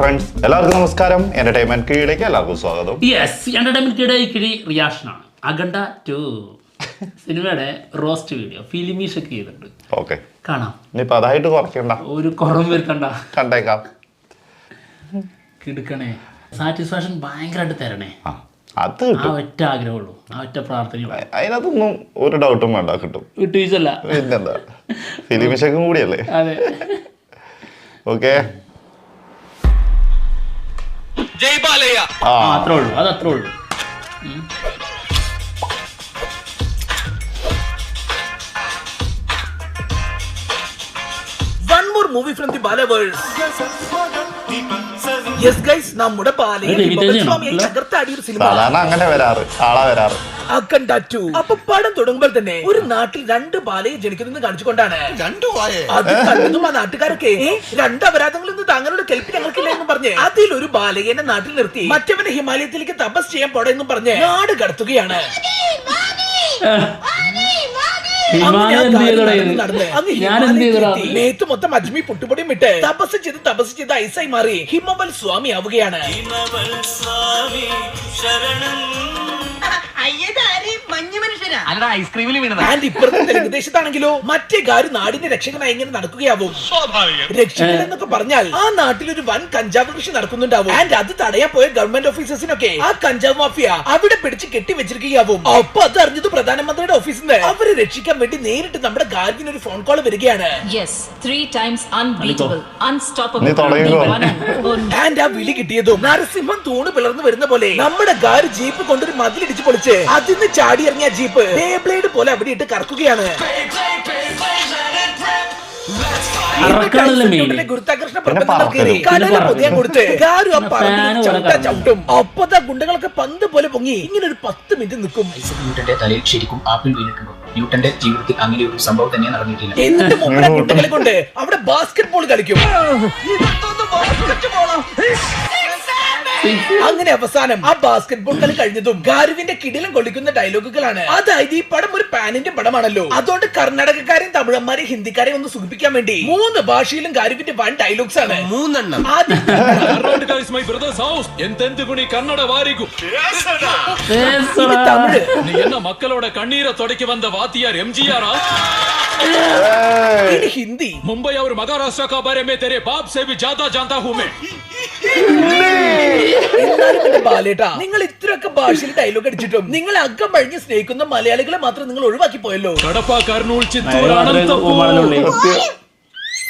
Friends, എല്ലാവർക്കും നമസ്കാരം. Entertainment കീഴിലേക്ക് എല്ലാവർക്കും സ്വാഗതം. എന്റർടൈൻമെന്റ് കീഴി റിയാക്ഷനാണ്. അഖണ്ഡ 2 സിനിമയുടെ റോസ്റ്റ് വീഡിയോ ഫിലിമീഷൊക്കെ ചെയ്തിട്ടുണ്ട്. ഓക്കെ, കാണാം. ഇനിയിപ്പോ അതായിട്ട് കുറയ്ക്കണ്ട, ഒരു കുറവ് വരുത്തണ്ട, കണ്ടേക്കാം. കിടക്കണേ, സാറ്റിസ്ഫാക്ഷൻ ഭയങ്കരമായിട്ട് തരണേ. അത് ആ ഒറ്റ ആഗ്രഹമുള്ളൂ, ആ ഒറ്റ പ്രാർത്ഥനയുള്ളൂ. അതിനകത്തൊന്നും ഒരു ഡൗട്ടും വേണ്ട, കിട്ടും. വിട്ടുവീഴ്ചല്ല, പിന്നെന്താ, ഫിലിമിഷക്കും കൂടിയല്ലേ. അതെ. ഓക്കെ, അത്രേ ഉള്ളൂ, അത് അത്രേ ഉള്ളൂ. One more movie from the Balaverse. Yes guys, നമ്മുടെ ബാലയെ തകർത്താടിയ ഒരു സിനിമ. സാധാരണ അങ്ങനെ വരാറ്, ആളാ വരാറ്. അഖണ്ഡ 2. അപ്പൊ പടം തുടങ്ങുമ്പോൾ തന്നെ ഒരു നാട്ടിൽ 2 ബാലയെ ജനിക്കുന്നത് കാണിച്ചുകൊണ്ടാണ്. അത് കണ്ടതും ആ നാട്ടുകാരൊക്കെ 2 അപരാധങ്ങളിൽ നിന്ന് താങ്കളുടെ കെൽപ്പ് ഞങ്ങൾക്കില്ല എന്ന് പറഞ്ഞ് അതിലൊരു ബാലയെ നാട്ടിൽ നിർത്തി മറ്റവനെ ഹിമാലയത്തിലേക്ക് തപസ് ചെയ്യാൻ പോടെന്നും പറഞ്ഞ് നാട് കടത്തുകയാണ്. നേത്ത് മൊത്തം അജ്മി പുട്ടുപൊടിയും ഇട്ട് തപസ് ചെയ്ത് ഐസായി മാറി ഹിമവൽ സ്വാമി ആവുകയാണ്. ദേശത്താണെങ്കിലോ മറ്റേ ഗാരു നാടിന്റെ രക്ഷകനായി ഇങ്ങനെ നടക്കുകയാവും. രക്ഷകൻ എന്നൊക്കെ പറഞ്ഞാൽ ആ നാട്ടിലൊരു വൻ കഞ്ചാവ് കൃഷി നടക്കുന്നുണ്ടാവും. ആൻഡ് അത് തടയാൻ പോയ ഗവൺമെന്റ് ഓഫീസേഴ്സിനൊക്കെ ആ കഞ്ചാവ് മാഫിയ അവിടെ പിടിച്ച് കെട്ടിവെച്ചിരിക്കുകയാവും. അപ്പൊ അത് അറിഞ്ഞത് പ്രധാനമന്ത്രിയുടെ ഓഫീസിൽ നിന്ന് അവരെ രക്ഷിക്കാൻ വേണ്ടി നേരിട്ട് നമ്മുടെ ഗാർവിന് ഒരു ഫോൺ കോൾ വരികയാണ്. ആൻഡ് ആ വിളി കിട്ടിയതും നരസിംഹം തൂണ് പിളർന്നു വരുന്ന പോലെ നമ്മുടെ ഗാര് ജീപ്പ് കൊണ്ടൊരു മതിലിടിച്ച് പൊളിച്ച് അതിന് ചാടി ഇറങ്ങിയ ജീപ്പ് ബ്ലേഡ് പോലെ അവിടെ ഇട്ട് കറക്കുകയാണ്. ഗുരുത്വാകർഷണ ചവിട്ടും. അപ്പതാ ഗുണ്ടകളൊക്കെ പന്ത് പോലെ പൊങ്ങി ഇങ്ങനെ ഒരു 10 മിനിറ്റ് നിൽക്കും. ന്യൂട്ടന്റെ തലയിൽ ശരിക്കും ആപ്പിൾ വീണിട്ടുണ്ടോ? ന്യൂട്ടന്റെ ജീവിതത്തിൽ അങ്ങനെ ഒരു സംഭവം തന്നെ നടന്നിട്ടില്ല. എന്നിട്ട് മുമ്പേ കുട്ടികളെ കൊണ്ട് അവിടെ ബാസ്കറ്റ് ബോൾ കളിക്കും. അങ്ങനെ അവസാനം ആ ബാസ്കറ്റ് ബോൾ കളി കഴിഞ്ഞതും ഗാരുവിന്റെ കിടിലം കൊള്ളിക്കുന്ന ഡയലോഗുകളാണ്. അതായത് ഈ പടം ഒരു പാനിന്റെ പടമാണല്ലോ, അതുകൊണ്ട് കർണാടകക്കാരെയും തമിഴന്മാരെയും ഹിന്ദിക്കാരെയും ഒന്ന് സുഖിപ്പിക്കാൻ വേണ്ടി 3 ഭാഷയിലും ഗാരുവിന്റെ വൺ ഡയലോഗ്സ് ആണ്. 3 തമിഴ്. മക്കളോட കണ്ണീരെ തുടക്കി വന്ന വാത്തിയാർ എംജിആർ. ഹിന്ദി. മുംബൈ और महाराष्ट्र का बारे में तेरे बाप से भी ज्यादा जानता हूं मैं. ബാലേട്ടാ, നിങ്ങൾ ഇത്രയൊക്കെ ഭാഷയിൽ ഡയലോഗ് അടിച്ചിട്ടും നിങ്ങൾ അകം പഴിഞ്ഞ് സ്നേഹിക്കുന്ന മലയാളികളെ മാത്രം നിങ്ങൾ ഒഴിവാക്കി പോയല്ലോ. കടപ്പ, കർണൂൽ, ചിത്തൂർ, അനന്തപുർ.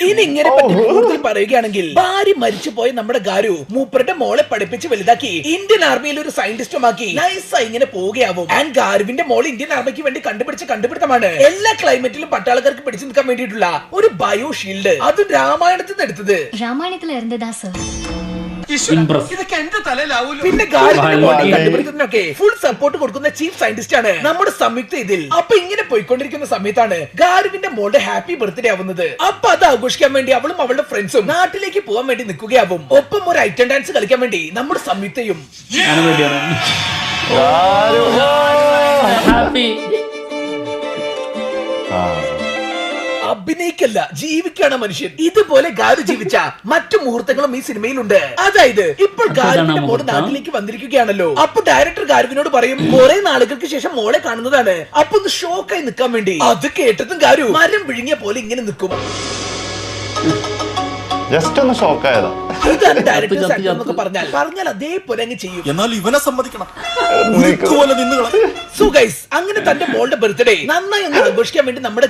ഇനി ഇങ്ങനെ പറ്റി കൂടുതൽ പറയുകയാണെങ്കിൽ ഭാര്യ മരിച്ചുപോയ നമ്മുടെ ഗാരു മൂപ്പരുടെ മോളെ പഠിപ്പിച്ച് വലുതാക്കി ഇന്ത്യൻ ആർമിയിൽ ഒരു സയന്റിസ്റ്റുമാക്കി നൈസായി ഇങ്ങനെ പോവുകയാവും. ആൻഡ് ഗാരുവിന്റെ മോൾ ഇന്ത്യൻ ആർമിക്ക് വേണ്ടി കണ്ടുപിടിച്ച കണ്ടുപിടുത്തമാണ് എല്ലാ ക്ലൈമറ്റിലും പട്ടാളക്കാർക്ക് പിടിച്ചു നിൽക്കാൻ വേണ്ടിയിട്ടുള്ള ഒരു ബയോ ഷീൽഡ്. അത് രാമായണത്തിൽ നിന്ന് എടുത്തത്. പിന്നെ കണ്ടുപിടിക്കുന്നതിനൊക്കെ ഫുൾ സപ്പോർട്ട് കൊടുക്കുന്ന ചീഫ് സയന്റിസ്റ്റ് ആണ് നമ്മുടെ സംയുക്ത ഇതിൽ. അപ്പൊ ഇങ്ങനെ പോയിക്കൊണ്ടിരിക്കുന്ന സമയത്താണ് ഗാരുവിന്റെ മോളുടെ ഹാപ്പി ബർത്ത്ഡേ ആവുന്നത്. അപ്പൊ അത് ആഘോഷിക്കാൻ വേണ്ടി അവളും അവളുടെ ഫ്രണ്ട്സും നാട്ടിലേക്ക് പോകാൻ വേണ്ടി നിൽക്കുകയാവും. ഒപ്പം ഒരു ഐറ്റം ഡാൻസ് കളിക്കാൻ വേണ്ടി നമ്മുടെ സംയുക്തയും. അഭിനയിക്കല്ല, ജീവിക്കാണ് മനുഷ്യൻ. ഇതുപോലെ ഗാരു ജീവിച്ച മറ്റു മുഹൂർത്തങ്ങളും ഈ സിനിമയിലുണ്ട്. അതായത് ഇപ്പോൾ ഗാരുവിന്റെ മോള് നാട്ടിലേക്ക് വന്നിരിക്കുകയാണല്ലോ. അപ്പൊ ഡയറക്ടർ ഗാരുവിനോട് പറയും കുറെ നാളുകൾക്ക് ശേഷം മോളെ കാണുന്നതാണ്. അപ്പൊ ഒന്ന് ഷോക്കായി നിൽക്കാൻ വേണ്ടി അത് കേട്ടതും ഗാരു മരം വിഴുങ്ങിയ പോലെ ഇങ്ങനെ നിൽക്കും. ജസ്റ്റ് ഒന്ന് ഷോക്കായതാ. ഇതാണ് ഡയറക്ടർ എന്നൊക്കെ പറഞ്ഞാൽ അതേപോലെ അങ്ങ് ചെയ്യും. എന്നാൽ ഇവനെ സമ്മതിക്കണം. സോ ഗൈസ്, അങ്ങനെ തന്റെ മോളുടെ ബർത്ത്ഡേ നന്നായി ഒന്ന് ആഘോഷിക്കാൻ വേണ്ടി നമ്മുടെ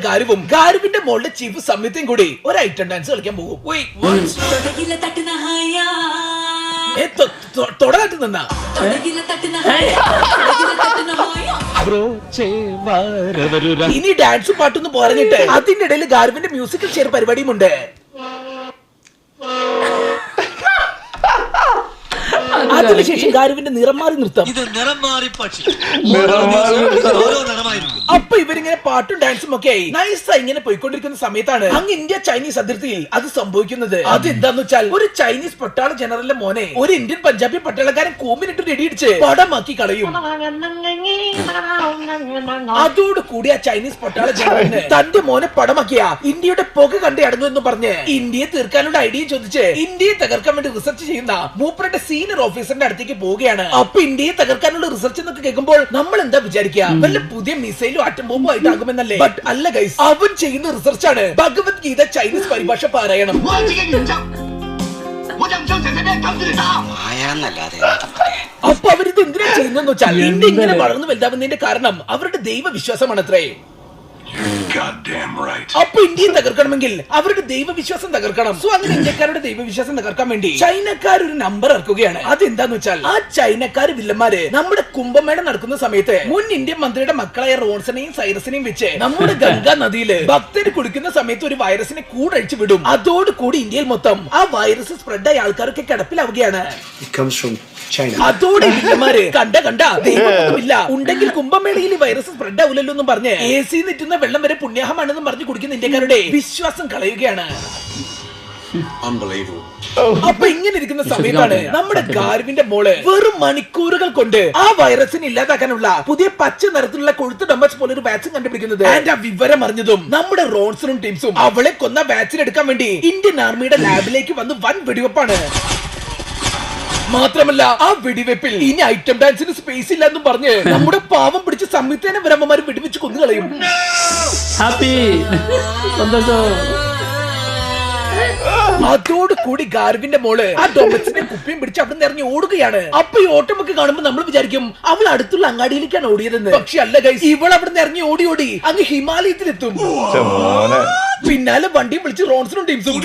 ഗാരുവിന്റെ മോളുടെ ചീഫ് സംയുക്തയും കൂടി ഒരു ഐറ്റം ഡാൻസ് കളിക്കാൻ പോകും. തൊടനാട്ട് നിന്നാ ഇനി ഡാൻസും പാട്ടൊന്നും പറഞ്ഞിട്ട് അതിന്റെ ഇടയിൽ ഗാരുവിന്റെ മ്യൂസിക്കൽ ചെയർ പരിപാടിയുമുണ്ട്. അതിനുശേഷം ഗാരുവിന്റെ നിറം മാറി നൃത്തം. അപ്പൊ ഇവരിങ്ങനെ പാട്ടും ഡാൻസും ഒക്കെ നൈസായി ഇങ്ങനെ പോയിക്കൊണ്ടിരിക്കുന്ന സമയത്താണ് അങ്ങ് ഇന്ത്യ ചൈനീസ് അതിർത്തിയിൽ അത് സംഭവിക്കുന്നത്. അതെന്താന്ന് വെച്ചാൽ ഒരു ചൈനീസ് പട്ടാള ജനറലിന്റെ മോനെ ഒരു ഇന്ത്യൻ പഞ്ചാബി പട്ടാളക്കാരൻ കൂമ്പിനിട്ട് ഇടിയിടിച്ച് പടമാക്കി കളയും. അതോടുകൂടി ആ ചൈനീസ് പട്ടാള ജനറലിന് തന്റെ മോനെ പടമാക്കിയ ഇന്ത്യയുടെ പുക കണ്ടേ അടങ്ങും എന്ന് പറഞ്ഞ് ഇന്ത്യയെ തീർക്കാനുള്ള ഐഡിയ ചോദിച്ച് ഇന്ത്യയെ തകർക്കാൻ വേണ്ടി റിസർച്ച് ചെയ്യുന്ന മൂപ്പരുടെ സീനിയർ ഓഫീസറിന്റെ അടുത്തേക്ക് പോവുകയാണ്. അപ്പൊ ഇന്ത്യയെ തകർക്കാനുള്ള റിസർച്ച് എന്നൊക്കെ കേൾക്കുമ്പോൾ നമ്മൾ എന്താ വിചാരിക്കുക, വല്ല പുതിയ മിസൈലും ആറ്റം ബോംബും ആയിട്ടാകുമെന്നല്ലേ? ബട്ട് അല്ല ഗൈസ്, അവൻ ചെയ്യുന്ന റിസർച്ച് ആണ് ഭഗവത്ഗീത ചൈനീസ് പരിഭാഷ പാരായണം. അപ്പൊ അവരിത് എന്തിനാ ചെയ്യുന്നതെന്ന് വെച്ചാൽ ഇന്ത്യ ഇങ്ങനെ വളർന്നു വലുതാവുന്നതിന്റെ കാരണം അവരുടെ ദൈവവിശ്വാസമാണത്രേ. അപ്പൊ ഇന്ത്യയെ തകർക്കണമെങ്കിൽ അവരുടെ ദൈവവിശ്വാസം തകർക്കണം. സോ അങ്ങനെ ഇന്ത്യക്കാരുടെ ദൈവവിശ്വാസം തകർക്കാൻ വേണ്ടി ചൈനക്കാർ ഒരു നമ്പർ ഇറക്കുകയാണ്. അതെന്താന്ന് വെച്ചാൽ ആ ചൈനക്കാര് വില്ലന്മാര് നമ്മുടെ കുംഭമേള നടക്കുന്ന സമയത്ത് മുൻ ഇന്ത്യൻ മന്ത്രിയുടെ മക്കളായ റോൺസനെയും സൈറസിനെയും വെച്ച് നമ്മുടെ ഗംഗാ നദിയില് ഭക്തര് കുടിക്കുന്ന സമയത്ത് ഒരു വൈറസിനെ കൂടഴിച്ചു വിടും. അതോടുകൂടി ഇന്ത്യയിൽ മൊത്തം ആ വൈറസ് സ്പ്രെഡായ ആൾക്കാരൊക്കെ കിടപ്പിലാവുകയാണ്. അതോടെ വില്ലന്മാര് കണ്ട ദൈവമൊന്നുമില്ല, ഉണ്ടെങ്കിൽ കുംഭമേളയിൽ വൈറസ് സ്പ്രെഡ് ആവില്ലല്ലോ എന്നും പറഞ്ഞ് AC നിറ്റുന്ന വെള്ളം വരെ പുണ്യാഹമാണെന്നും പറഞ്ഞ് കുടിക്കുന്ന ഇന്ത്യക്കാരുടെ വിശ്വാസം കളയുകയാണ്. അപ്പൊ ഇങ്ങനെ ഇരിക്കുന്ന സമയത്താണ് നമ്മുടെ ഗാർവിന്റെ മോള് വെറും മണിക്കൂറുകൾ കൊണ്ട് ആ വൈറസിനെ ഇല്ലാതാക്കാനുള്ള പുതിയ പച്ച നിറത്തിലുള്ള കൊഴുത്ത് ഡംബസ് പോലെ ഒരു വാക്സിൻ കണ്ടുപിടിക്കുന്നത്. ആ വിവരം അറിഞ്ഞതും നമ്മുടെ റോൺസണും ടീംസും അവളെ കൊന്ന വാക്സിൻ എടുക്കാൻ വേണ്ടി ഇന്ത്യൻ ആർമിയുടെ ലാബിലേക്ക് വന്ന് വൻ വെടിവെപ്പാണ്. മാത്രമല്ല ആ വെടിവെപ്പിൽ ഇനി ഐറ്റം ഡാൻസിന് സ്പേസ് ഇല്ല എന്നും പറഞ്ഞ് നമ്മുടെ പാവം പിടിച്ച് സംയുക്തേന ബ്രഹ്മമാര് വെടിവെച്ച് കൊന്നുകളയും. ഹാപ്പി സന്തോഷം. അതോടുകൂടി ഗാർവിന്റെ മോള് ആ ഡൊമസിന്റെ കുപ്പിയും പിടിച്ച് അവിടെ നിന്ന് ഇറങ്ങി ഓടുകയാണ്. അപ്പൊ ഈ ഓട്ടമൊക്കെ കാണുമ്പോൾ നമ്മൾ വിചാരിക്കും അവൾ അടുത്തുള്ള അങ്ങാടിയിലേക്കാണ് ഓടിയതെന്ന്. പക്ഷെ അല്ല ഗൈസ്, ഇവൾ അവിടെ നിന്ന് ഇറങ്ങി ഓടി അങ്ങ് ഹിമാലയത്തിലെത്തും. പിന്നാലെ വണ്ടി വിളിച്ച് റോൺസണും ടീംസും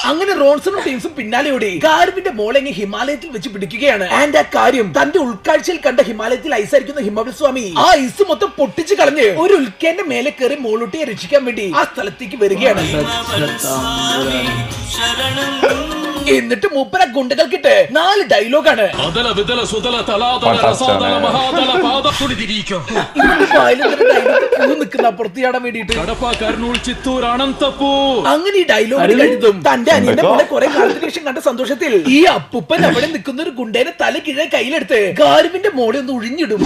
അങ്ങനെ റോൺസണും ടീംസും പിന്നാലെ ഓടി ഗാർവിന്റെ മോളെ ഹിമാലയത്തിൽ വെച്ച് പിടിക്കുകയാണ്. ആൻഡ് ആ കാര്യം തന്റെ ഉൾക്കാഴ്ചയിൽ കണ്ട ഹിമാലയത്തിൽ ഐസായിരിക്കുന്ന ഹിമവൽ സ്വാമി ആ ഐസ് മൊത്തം പൊട്ടിച്ച് കളഞ്ഞ് ഒരു ഉൽക്കേന്റെ മേലെ കയറി മോളൂട്ടിയെ രക്ഷിക്കാൻ വേണ്ടി ആ സ്ഥലത്തേക്ക് വരികയാണ്. എന്നിട്ട് മൂപ്പര ഗുണ്ടകൾക്കിട്ട് 4 ഡയലോഗാണ്. നിൽക്കുന്ന അപ്പുറത്തിയാടാൻ വേണ്ടിട്ട് അങ്ങനെ ഈ ഡയലോഗ് കഴിഞ്ഞതും തന്റെ അനിയന്റെ പോലെ കുറെ കാലത്തിന് ശേഷം കണ്ട സന്തോഷത്തിൽ ഈ അപ്പൂപ്പൻ അവിടെ നിൽക്കുന്ന ഒരു ഗുണ്ടേനെ തല കീഴെ കയ്യിലെടുത്ത് ഗാർവിന്റെ മോളെ ഒന്ന് ഒഴിഞ്ഞിടും.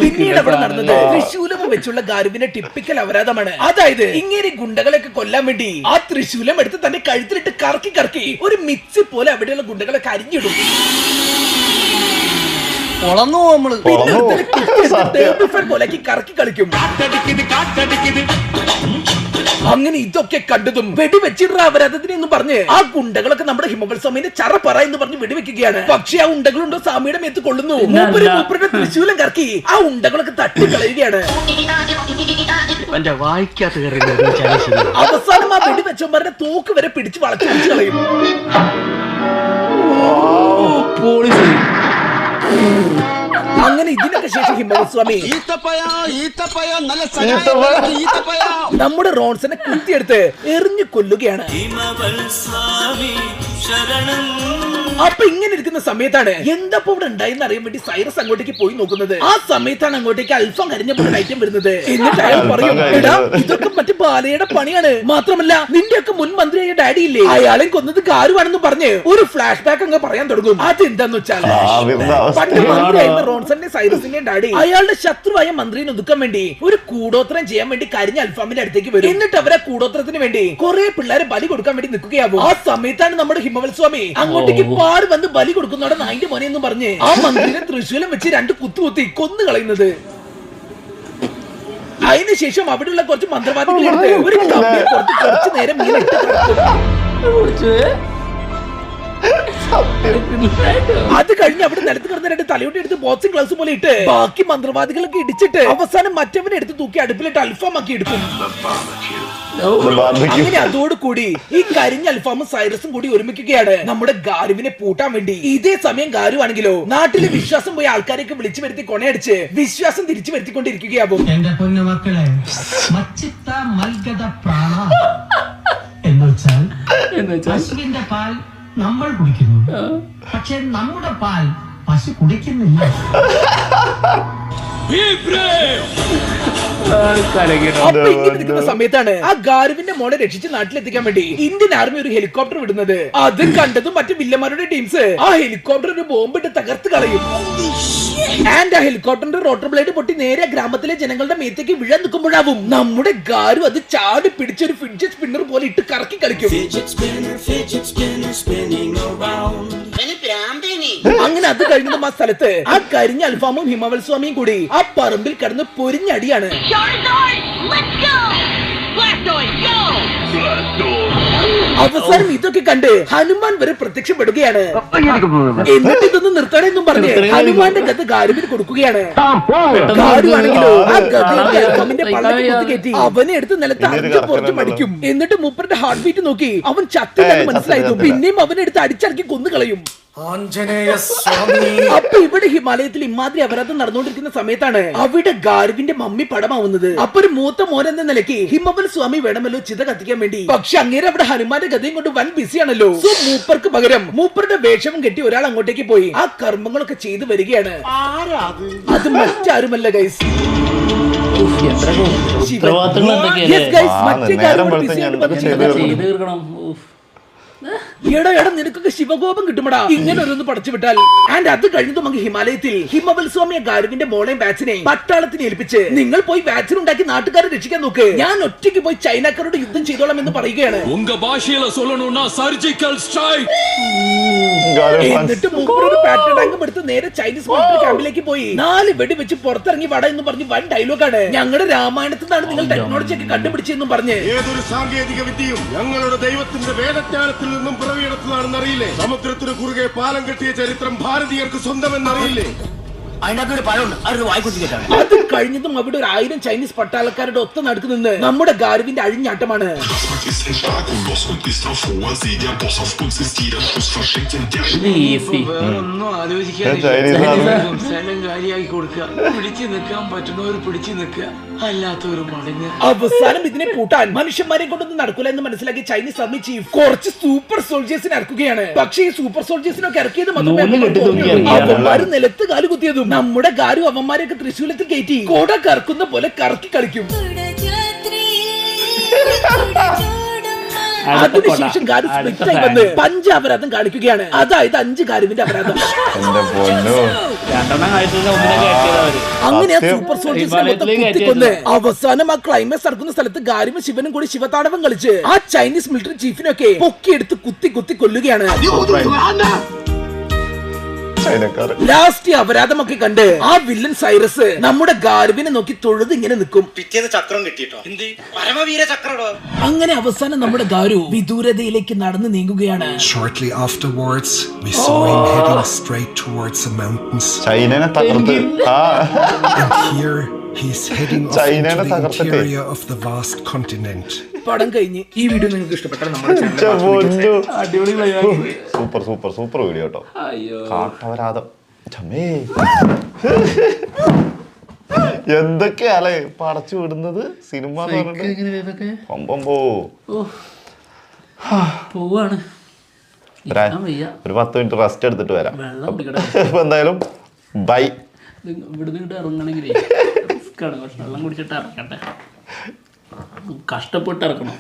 പിന്നീട് അവിടെ നടന്നത് തൃശൂലം വെച്ചുള്ള ഗാർവിന്റെ ടിപ്പിക്കൽ അപരാധമാണ്. അതായത് ഇങ്ങനെ ഗുണ്ടകളൊക്കെ കൊല്ലാൻ വേണ്ടി ആ തൃശൂലം എടുത്ത് തന്റെ കഴുത്തിലിട്ട് കറക്കി ഒരു മിക്സി പോലെ അവിടെയുള്ള ഗുണ്ടകളെ കരിഞ്ഞിടും. കറക്കി കളിക്കും. അങ്ങനെ ഇതൊക്കെ കണ്ടതും വെടിവെച്ചിടുന്ന അപരാധത്തിന് എന്ന് പറഞ്ഞ് ആ ഗുണ്ടകളൊക്കെ നമ്മുടെ ഹിമവൽ സ്വാമിന്റെ ചറപ്പറ എന്ന് പറഞ്ഞ് വെടിവെക്കുകയാണ്. പക്ഷെ ആ ഉണ്ടകളുണ്ടോ സ്വാമിയുടെ മേത്ത് കൊള്ളുന്നു. മൂപ്പരുടെ തൃശൂലം കറക്കി ആ ഉണ്ടകളൊക്കെ തട്ടിക്കളയുകയാണ്. അവസാനം ആ വെടിവെച്ചവന്മാരുടെ തോക്ക് വരെ പിടിച്ച് വളച്ചു പിടിച്ചു കളയും. അങ്ങനെ ഇതിനൊക്കെ ശേഷം ഹിമവൽ സ്വാമി നമ്മുടെ റോൺസനെ കുത്തിയെടുത്ത് എറിഞ്ഞു കൊല്ലുകയാണ്. അപ്പൊ ഇങ്ങനെ ഇരിക്കുന്ന സമയത്താണ് എന്താ ഇവിടെ ഉണ്ടായെന്ന് അറിയാൻ വേണ്ടി സൈറസ് അങ്ങോട്ടേക്ക് പോയി നോക്കുന്നത്. ആ സമയത്താണ് അങ്ങോട്ടേക്ക് അൽഫം കരിഞ്ഞപ്പോൾ ഐറ്റം വരുന്നത്. എന്നിട്ട് അയാൾ പറയും, എടാ ഇതൊക്കെ മറ്റു ബാലയുടെ പണിയാണ്, മാത്രമല്ല നിന്റെയൊക്കെ മുൻ മന്ത്രിയായ ഡാഡി ഇല്ലേ, അയാളെ കൊന്നത് ഗാരുവാണെന്ന് പറഞ്ഞ് ഒരു ഫ്ലാഷ് ബാക്ക് അങ്ങ് പറയാൻ തുടങ്ങും. അതെന്താന്ന് വെച്ചാൽ പണ്ട് മന്ത്രിയായിരുന്ന റോൺസന്റെ സൈറസിന്റെ ഡാഡി അയാളുടെ ശത്രുവായ മന്ത്രിയെ ഒതുക്കാൻ വേണ്ടി ഒരു കൂടോത്രം ചെയ്യാൻ വേണ്ടി കരിഞ്ഞ അൽഫാമിന്റെ അടുത്തേക്ക് വരും. എന്നിട്ട് അവരെ കൂടോത്രത്തിന് വേണ്ടി കുറെ പിള്ളേരെ ബലി കൊടുക്കാൻ വേണ്ടി നിൽക്കുകയാവും. ആ സമയത്താണ് നമ്മുടെ ഹിമവൽ സ്വാമി അങ്ങോട്ടേക്ക് പാട് വന്ന് ബലി കൊടുക്കുന്നവിടെ നായിന്റെ മോനെ എന്ന് പറഞ്ഞ് ആ മന്ത്രിനെ തൃശൂലം വെച്ച് 2 കുത്തുകുത്തി കൊന്നു കളയുന്നത്. അതിനുശേഷം അവിടെയുള്ള കുറച്ച് മന്ത്രവാദികളെ എടുത്ത് ഒരു കമ്പിയിൽ കുറച്ച് നേരം ഇങ്ങനെ ഇട്ട് അത് കഴിഞ്ഞ് അവിടെ നിലത്ത് കിടന്ന 2 തലയോട്ടി എടുത്ത് ബോക്സിംഗ് ഗ്ലൗസ് പോലെ ഇട്ട് ബാക്കി മന്ത്രവാദികളൊക്കെ ഇടിച്ചിട്ട് അവസാനം മറ്റവനെ എടുത്ത് തൂക്കി അടുപ്പിലിട്ട് അൽഫാമാക്കി എടുക്കും. അങ്ങനെ അതോടുകൂടി ഈ കരിഞ്ഞ അൽഫാമും സൈറസും കൂടി ഒരുമിക്കുകയാണ് നമ്മുടെ ഗാരുവിനെ പൂട്ടാൻ വേണ്ടി. ഇതേ സമയം ഗാരു ആണെങ്കിലോ നാട്ടിലെ വിശ്വാസം പോയ ആൾക്കാരെയൊക്കെ വിളിച്ചു വരുത്തി കൊണയടിച്ച് വിശ്വാസം തിരിച്ചു വരുത്തിക്കൊണ്ടിരിക്കുകയാവും. എന്റെ പൊന്നു മക്കളെ മൽഗത പ്രാണ എന്നുവെച്ചാൽ എന്നുവെച്ചാൽ പശുവിന്റെ പാൽ നമ്മൾ കുടിക്കുന്നു, പക്ഷെ നമ്മുടെ പാൽ പശു കുടിക്കുന്നില്ല. അപ്പൊ ഇങ്ങനെ നിൽക്കുന്ന സമയത്താണ് ആ ഗാരുവിന്റെ മോളെ രക്ഷിച്ച് നാട്ടിലെത്തിക്കാൻ വേണ്ടി ഇന്ത്യൻ ആർമി ഒരു ഹെലികോപ്റ്റർ വിടുന്നത്. അത് കണ്ടതും മറ്റു വില്ലന്മാരുടെ ടീംസ് ആ ഹെലികോപ്റ്റർ ഒരു ബോംബിട്ട് തകർത്ത് കളയും. ആൻഡ് ആ ഹെലികോപ്റ്ററിന്റെ റോട്ടർ ബ്ലേഡ് പൊട്ടി നേരെ ഗ്രാമത്തിലെ ജനങ്ങളുടെ മേത്തേക്ക് വീഴാൻ നിൽക്കുമ്പോഴാവും നമ്മുടെ ഗാരു അത് ചാടി പിടിച്ചൊരു ഫിഡ്ജറ്റ് സ്പിന്നർ പോലെ ഇട്ട് കറക്കി കളിക്കും. അങ്ങനെ അത് കഴിഞ്ഞതും ആ സ്ഥലത്ത് ആ കരിഞ്ഞ അൽഫാമും ഹിമവൽ സ്വാമിയും കൂടി ആ പറമ്പിൽ കിടന്ന് പൊരിഞ്ഞടിയാണ്. അവസാനം ഇതൊക്കെ കണ്ട് ഹനുമാൻ വരെ പ്രത്യക്ഷപ്പെടുകയാണ്. എന്നിട്ട് ഇതൊന്നും നിർത്തണമെന്നും പറഞ്ഞ് ഹനുമാന്റെ ഗത ഗാരുവിന് കൊടുക്കുകയാണ്. ഗാരു ആണെങ്കിലോ ആ ഗതയുടെ അൽഫാമിന്റെ പള്ളക്ക് കുത്തിക്കയറ്റി അവനെ എടുത്ത് നിലത്ത് അടിച്ച് പുറത്ത് മടിക്കും. എന്നിട്ട് മൂപ്പരുടെ ഹാർട്ട് ബീറ്റ് നോക്കി അവൻ ചത്തില്ലെന്ന് മനസ്സിലായതു പിന്നെയും അവനെ എടുത്ത് അടിച്ചിറക്കി കൊന്നുകളയും. അപ്പൊ ഇവിടെ ഹിമാലയത്തിൽ ഇമാതിരി അപരാധം നടന്നുകൊണ്ടിരിക്കുന്ന സമയത്താണ് അവിടെ ഗാരുവിന്റെ മമ്മി പടമാവുന്നത്. അപ്പൊ ഒരു മൂത്ത മോൻ എന്ന നിലയ്ക്ക് ഹിമവൽ സ്വാമി വേണമല്ലോ ചിത കത്തിക്കാൻ വേണ്ടി. പക്ഷെ അങ്ങേരെ അവിടെ ഹനുമാന്റെ ഗതയും കൊണ്ട് വൻ ബിസിയാണല്ലോ. സോ മൂപ്പർക്ക് പകരം മൂപ്പരുടെ വേഷവും കെട്ടി ഒരാൾ അങ്ങോട്ടേക്ക് പോയി ആ കർമ്മങ്ങളൊക്കെ ചെയ്തു വരികയാണ്. അത് മറ്റാരുമല്ല ഗൈസ്, ഉത്തരവാദിത്തങ്ങൾ ചെയ്ത് തീർക്കണം. എടാ നിനക്കൊക്കെ ശിവകോപം കിട്ടുമടാ ഇങ്ങനെ ഓരോന്ന് പടച്ചു വിട്ടാൽ. ആൻഡ് അത് കഴിഞ്ഞതും അങ്ങ് ഹിമാലയത്തിൽ ഹിമവൽ സ്വാമിയെ ഗാരുവിന്റെ മോളെയും ബാച്ചിനെ പട്ടാളത്തിന് ഏൽപ്പിച്ച് നിങ്ങൾ പോയി വാക്സിൻ ഉണ്ടാക്കി നാട്ടുകാരെ രക്ഷിക്കാൻ നോക്ക്, ഞാൻ ഒറ്റയ്ക്ക് പോയി ചൈനക്കാരോട് യുദ്ധം ചെയ്തോളാം എന്ന് പറയുകയാണ്. എന്നിട്ട് മൂപ്പറൊരു പാറ്റ ടാങ്കും എടുത്ത് നേരെ ചൈനീസ് മിലിറ്ററി ക്യാമ്പിലേക്ക് പോയി 4 വെടി വെച്ച് പുറത്തിറങ്ങി വട എന്ന് പറഞ്ഞ് വൻ ഡയലോഗാണ്. ഞങ്ങളുടെ രാമായണത്തിൽ നിന്നാണ് നിങ്ങൾ ടെക്നോളജി ഒക്കെ കണ്ടുപിടിച്ചെന്നും പറഞ്ഞ്. ഏതൊരു സാങ്കേതിക വിദ്യയും ഞങ്ങളുടെ ദൈവത്തിന്റെ വേദജ്ഞാനത്തിൽ നിന്നും പിറവിയെടുത്തതാണെന്ന് അറിയില്ലേ? സമുദ്രത്തിന് കുറുകെ പാലം കെട്ടിയ ചരിത്രം ഭാരതീയർക്ക് സ്വന്തമെന്നറിയില്ലേ? അത് കഴിഞ്ഞതും അവിടെ 1000 ചൈനീസ് പട്ടാളക്കാരുടെ ഒത്ത നടുക്ക് നിന്ന് നമ്മുടെ ഗാരുവിന്റെ അഴിഞ്ഞാട്ടമാണ്. ഒന്നും ആലോചിക്കാതെ സ്ഥലം കാര്യാക്കി കൊടുക്കുക, പിടിച്ചു നിൽക്കാൻ പറ്റുന്നവർ പിടിച്ചു നിൽക്കുക, അല്ലാത്തവർ മടങ്ങുക. അവസാനം ഇതിനെ പൂട്ടാൻ മനുഷ്യന്മാരെ കൊണ്ടൊന്നും നടക്കൂല എന്ന് മനസ്സിലാക്കി ചൈനീസ് ആർമി ചീഫ് കുറച്ച് സൂപ്പർ സോൾജേഴ്സിനെ ഇറക്കുകയാണ്. പക്ഷേ ഈ സൂപ്പർ സോൾജേഴ്സിനൊക്കെ ഇറക്കിയത് അവന്മാര് നിലത്ത് കാലുകുത്തിയതും നമ്മുടെ ഗാരു അവന്മാരെയൊക്കെ തൃശ്ശൂലത്തിൽ കയറ്റി കൊട കറക്കുന്ന പോലെ കറക്കി കളിക്കും. അതിനുശേഷം ഗാരു സ്പ്ലിറ്റായി വന്ന് 5 അപരാധം കാണിക്കുകയാണ്. അതായത് 5 ഗാരുവിന്റെ അപരാധം. അങ്ങനെ ആ സൂപ്പർ സോൾജേഴ്സിനെ മൊത്തം കുത്തിക്കൊന്ന് അവസാനം ആ ക്ലൈമാക്സ് നടക്കുന്ന സ്ഥലത്ത് ഗാരുവും ശിവനും കൂടി ശിവതാണ്ഡവം കളിച്ച് ആ ചൈനീസ് മിലിറ്ററി ചീഫിനൊക്കെ പൊക്കിയെടുത്ത് കുത്തി കൊല്ലുകയാണ്. ലാസ്റ്റ് അപരാധമൊക്കെ കണ്ട് ആ വില്ലൻ സൈറസ് നമ്മുടെ ഗാരുവിനെ നോക്കി തൊഴുത് ഇങ്ങനെ നിൽക്കും. പിറ്റേന്ന് ചക്രം കിട്ടിട്ടോ, പരമവീര ചക്രടോ. അങ്ങനെ അവസാനം നമ്മുടെ ഗാരു വിദൂരതയിലേക്ക് നടന്നു നീങ്ങുകയാണ്. Shortly afterwards, we saw him heading straight towards the mountains. ചൈനനെ തകർത്ത് And here he's heading off into the interior of the vast continent. പടം കഴിഞ്ഞ് ഈ വീഡിയോ നിങ്ങൾക്ക് ഇഷ്ടപ്പെട്ടാൽ നമ്മുടെ channel super super super video കേട്ടോ. കാട്ടവരാധം എന്തൊക്കെയാലേ പടച്ചു വിടുന്നത് സിനിമ പോവാണ്. ഒരു 10 മിനിറ്റ് റെസ്റ്റ് എടുത്തിട്ട് വരാം. ഇപ്പൊ എന്തായാലും ബൈ. ഇവിടുന്ന് ഇങ്ങോട്ട് ഇറങ്ങണമെങ്കിലേ റിസ്ക്കാണ്. കുറച്ച് വെള്ളം കുടിച്ചിട്ട് ഇറക്കട്ടെ, കഷ്ടപ്പെട്ട് ഇറക്കണം.